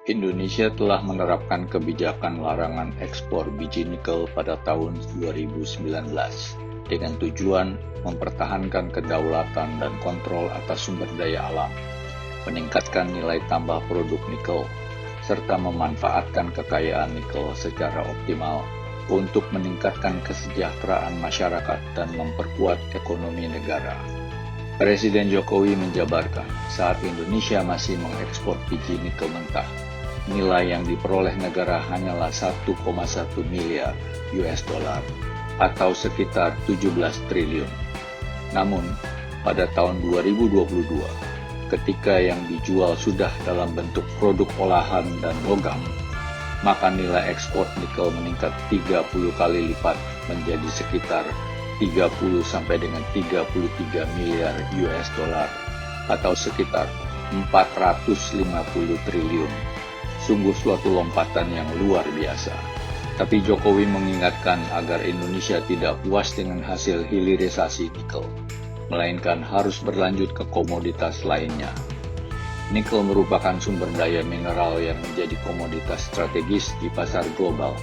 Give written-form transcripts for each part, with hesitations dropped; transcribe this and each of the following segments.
Indonesia telah menerapkan kebijakan larangan ekspor biji nikel pada tahun 2019 dengan tujuan mempertahankan kedaulatan dan kontrol atas sumber daya alam, meningkatkan nilai tambah produk nikel, serta memanfaatkan kekayaan nikel secara optimal untuk meningkatkan kesejahteraan masyarakat dan memperkuat ekonomi negara. Presiden Jokowi menjabarkan saat Indonesia masih mengekspor biji nikel mentah, nilai yang diperoleh negara hanyalah 1,1 miliar US dollar atau sekitar 17 triliun. Namun, pada tahun 2022, ketika yang dijual sudah dalam bentuk produk olahan dan logam, maka nilai ekspor nikel meningkat 30 kali lipat menjadi sekitar 30 sampai dengan 33 miliar US dollar atau sekitar 450 triliun. Sungguh suatu lompatan yang luar biasa. Tapi Jokowi mengingatkan agar Indonesia tidak puas dengan hasil hilirisasi nikel, melainkan harus berlanjut ke komoditas lainnya. Nikel merupakan sumber daya mineral yang menjadi komoditas strategis di pasar global,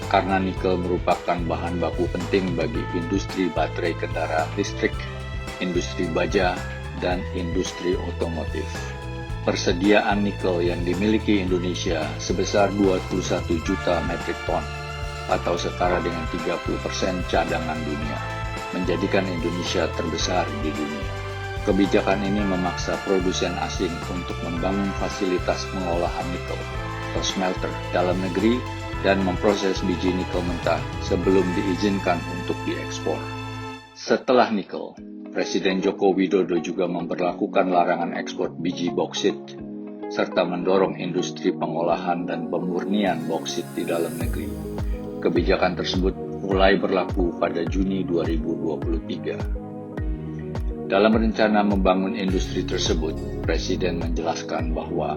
karena nikel merupakan bahan baku penting bagi industri baterai kendaraan listrik, industri baja, dan industri otomotif. Persediaan nikel yang dimiliki Indonesia sebesar 21 juta metrik ton atau setara dengan 30% cadangan dunia, menjadikan Indonesia terbesar di dunia. Kebijakan ini memaksa produsen asing untuk membangun fasilitas pengolahan nikel atau smelter dalam negeri dan memproses biji nikel mentah sebelum diizinkan untuk diekspor. Setelah nikel, Presiden Joko Widodo juga memberlakukan larangan ekspor biji boksit, serta mendorong industri pengolahan dan pemurnian boksit di dalam negeri. Kebijakan tersebut mulai berlaku pada Juni 2023. Dalam rencana membangun industri tersebut, Presiden menjelaskan bahwa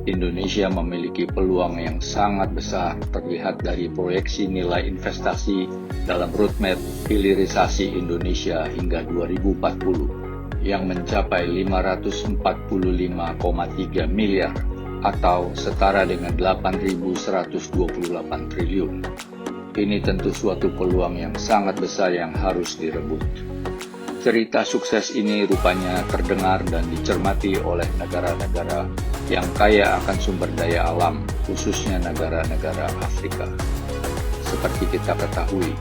Indonesia memiliki peluang yang sangat besar terlihat dari proyeksi nilai investasi dalam roadmap hilirisasi Indonesia hingga 2040 yang mencapai 545,3 miliar atau setara dengan 8.128 triliun. Ini tentu suatu peluang yang sangat besar yang harus direbut. Cerita sukses ini rupanya terdengar dan dicermati oleh negara-negara yang kaya akan sumber daya alam, khususnya negara-negara Afrika. Seperti kita ketahui,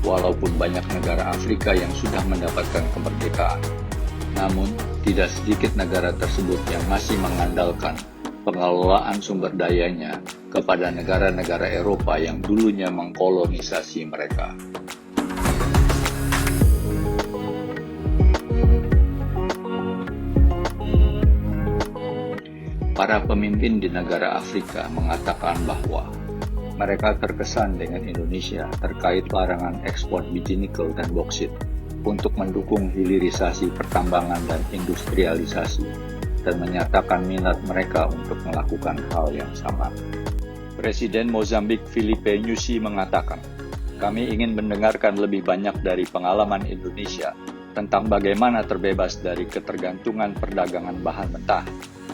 walaupun banyak negara Afrika yang sudah mendapatkan kemerdekaan, namun tidak sedikit negara tersebut yang masih mengandalkan pengelolaan sumber dayanya kepada negara-negara Eropa yang dulunya mengkolonisasi mereka. Para pemimpin di negara Afrika mengatakan bahwa mereka terkesan dengan Indonesia terkait larangan ekspor biji nikel dan boksit untuk mendukung hilirisasi pertambangan dan industrialisasi dan menyatakan minat mereka untuk melakukan hal yang sama. Presiden Mozambik Filipe Nyusi mengatakan, "Kami ingin mendengarkan lebih banyak dari pengalaman Indonesia tentang bagaimana terbebas dari ketergantungan perdagangan bahan mentah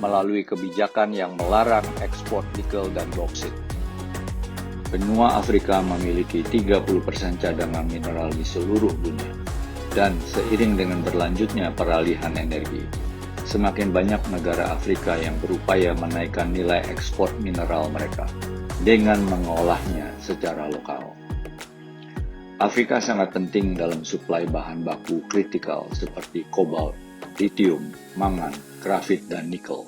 melalui kebijakan yang melarang ekspor nikel dan boksit." Benua Afrika memiliki 30% cadangan mineral di seluruh dunia, dan seiring dengan berlanjutnya peralihan energi, semakin banyak negara Afrika yang berupaya menaikkan nilai ekspor mineral mereka dengan mengolahnya secara lokal. Afrika sangat penting dalam suplai bahan baku kritikal seperti kobalt, litium, mangan, grafit, dan nikel.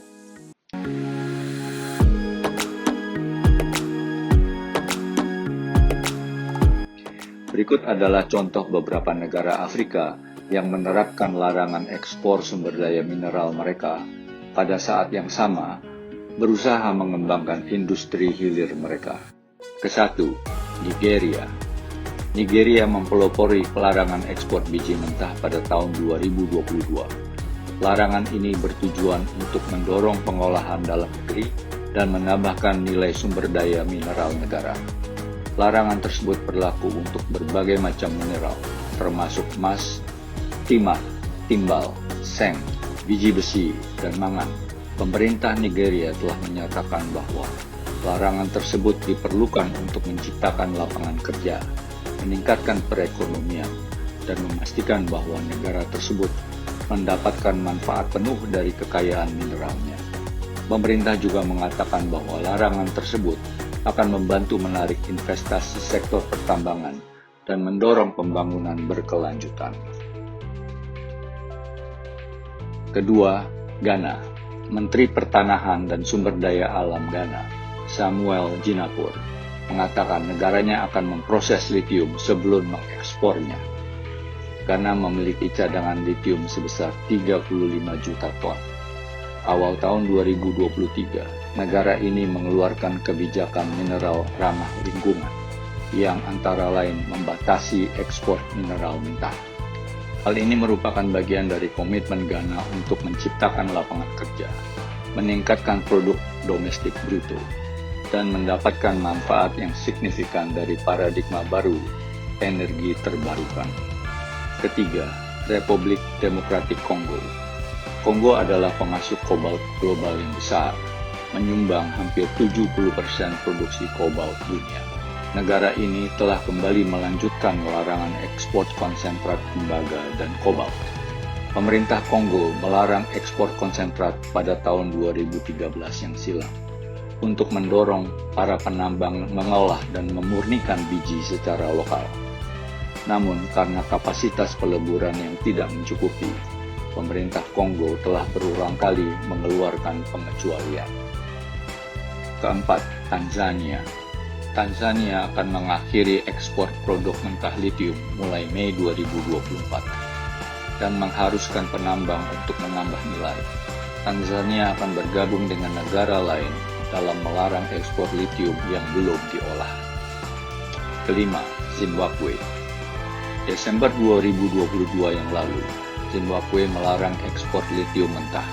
Berikut adalah contoh beberapa negara Afrika yang menerapkan larangan ekspor sumber daya mineral mereka pada saat yang sama berusaha mengembangkan industri hilir mereka. Kesatu, Nigeria. Nigeria mempelopori pelarangan ekspor biji mentah pada tahun 2022. Larangan ini bertujuan untuk mendorong pengolahan dalam negeri dan menambahkan nilai sumber daya mineral negara. Larangan tersebut berlaku untuk berbagai macam mineral, termasuk emas, timah, timbal, seng, biji besi, dan mangan, Pemerintah Nigeria telah menyatakan bahwa larangan tersebut diperlukan untuk menciptakan lapangan kerja, meningkatkan perekonomian, dan memastikan bahwa negara tersebut mendapatkan manfaat penuh dari kekayaan mineralnya. Pemerintah juga mengatakan bahwa larangan tersebut akan membantu menarik investasi sektor pertambangan dan mendorong pembangunan berkelanjutan. Kedua, Ghana. Menteri Pertanahan dan Sumber Daya Alam Ghana, Samuel Jinapur, mengatakan negaranya akan memproses litium sebelum mengekspornya. Ghana memiliki cadangan litium sebesar 35 juta ton. Awal tahun 2023, negara ini mengeluarkan kebijakan mineral ramah lingkungan yang antara lain membatasi ekspor mineral mentah. Hal ini merupakan bagian dari komitmen Ghana untuk menciptakan lapangan kerja, meningkatkan produk domestik bruto, dan mendapatkan manfaat yang signifikan dari paradigma baru energi terbarukan. Ketiga, Republik Demokratik Kongo. Kongo adalah penghasil kobalt global yang besar, menyumbang hampir 70% produksi kobalt dunia. Negara ini telah kembali melanjutkan larangan ekspor konsentrat tembaga dan kobalt. Pemerintah Kongo melarang ekspor konsentrat pada tahun 2013 yang silam untuk mendorong para penambang mengolah dan memurnikan biji secara lokal. Namun, karena kapasitas peleburan yang tidak mencukupi, pemerintah Kongo telah berulang kali mengeluarkan pengecualian. Keempat, Tanzania. Tanzania akan mengakhiri ekspor produk mentah litium mulai Mei 2024 dan mengharuskan penambang untuk menambah nilai. Tanzania akan bergabung dengan negara lain dalam melarang ekspor litium yang belum diolah. Kelima, Zimbabwe. Desember 2022 yang lalu, Zimbabwe melarang ekspor litium mentah.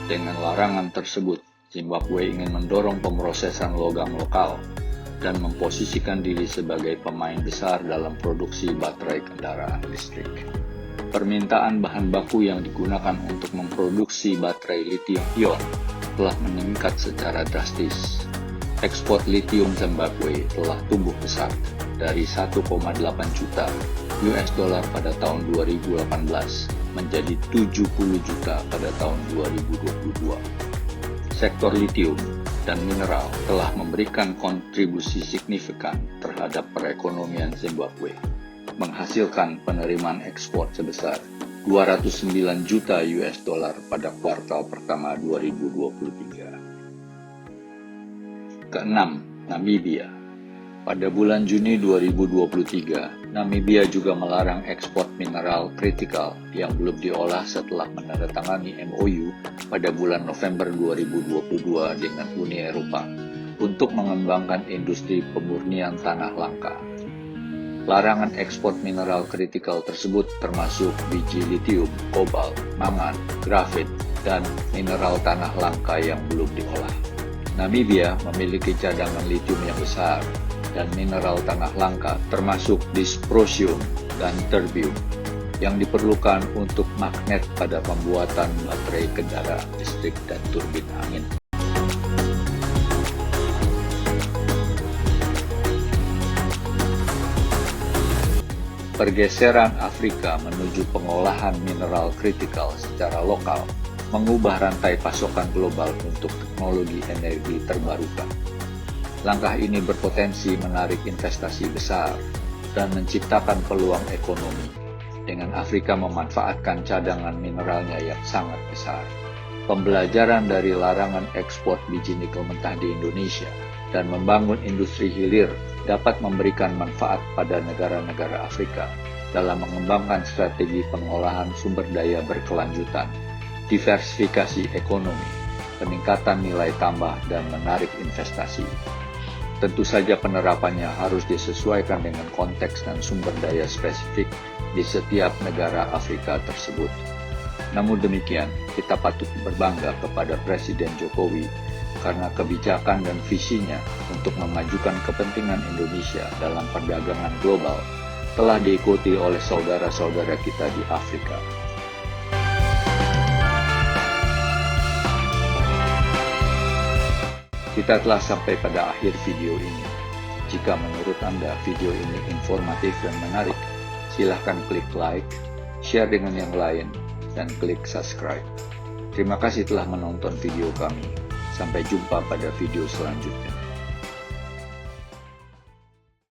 Dengan larangan tersebut, Zimbabwe ingin mendorong pemrosesan logam lokal dan memposisikan diri sebagai pemain besar dalam produksi baterai kendaraan listrik. Permintaan bahan baku yang digunakan untuk memproduksi baterai lithium-ion telah meningkat secara drastis. Ekspor litium Zimbabwe telah tumbuh pesat dari 1,8 juta US dollar pada tahun 2018 menjadi 70 juta pada tahun 2022. Sektor litium dan mineral telah memberikan kontribusi signifikan terhadap perekonomian Zimbabwe, menghasilkan penerimaan ekspor sebesar 209 juta US dollar pada kuartal pertama 2023. Keenam, Namibia. Pada bulan Juni 2023, Namibia juga melarang ekspor mineral kritikal yang belum diolah setelah menandatangani MOU pada bulan November 2022 dengan Uni Eropa untuk mengembangkan industri pemurnian tanah langka. Larangan ekspor mineral kritikal tersebut termasuk biji litium, kobalt, mangan, grafit, dan mineral tanah langka yang belum diolah. Namibia memiliki cadangan litium yang besar dan mineral tanah langka termasuk dysprosium dan terbium yang diperlukan untuk magnet pada pembuatan baterai kendaraan listrik dan turbin angin. Pergeseran Afrika menuju pengolahan mineral kritikal secara lokal mengubah rantai pasokan global untuk teknologi energi terbarukan. Langkah ini berpotensi menarik investasi besar dan menciptakan peluang ekonomi, dengan Afrika memanfaatkan cadangan mineralnya yang sangat besar. Pembelajaran dari larangan ekspor biji nikel mentah di Indonesia dan membangun industri hilir dapat memberikan manfaat pada negara-negara Afrika dalam mengembangkan strategi pengolahan sumber daya berkelanjutan, diversifikasi ekonomi, peningkatan nilai tambah, dan menarik investasi. Tentu saja penerapannya harus disesuaikan dengan konteks dan sumber daya spesifik di setiap negara Afrika tersebut. Namun demikian, kita patut berbangga kepada Presiden Jokowi karena kebijakan dan visinya untuk memajukan kepentingan Indonesia dalam perdagangan global telah diikuti oleh saudara-saudara kita di Afrika. Kita telah sampai pada akhir video ini. Jika menurut Anda video ini informatif dan menarik, silahkan klik like, share dengan yang lain, dan klik subscribe. Terima kasih telah menonton video kami. Sampai jumpa pada video selanjutnya.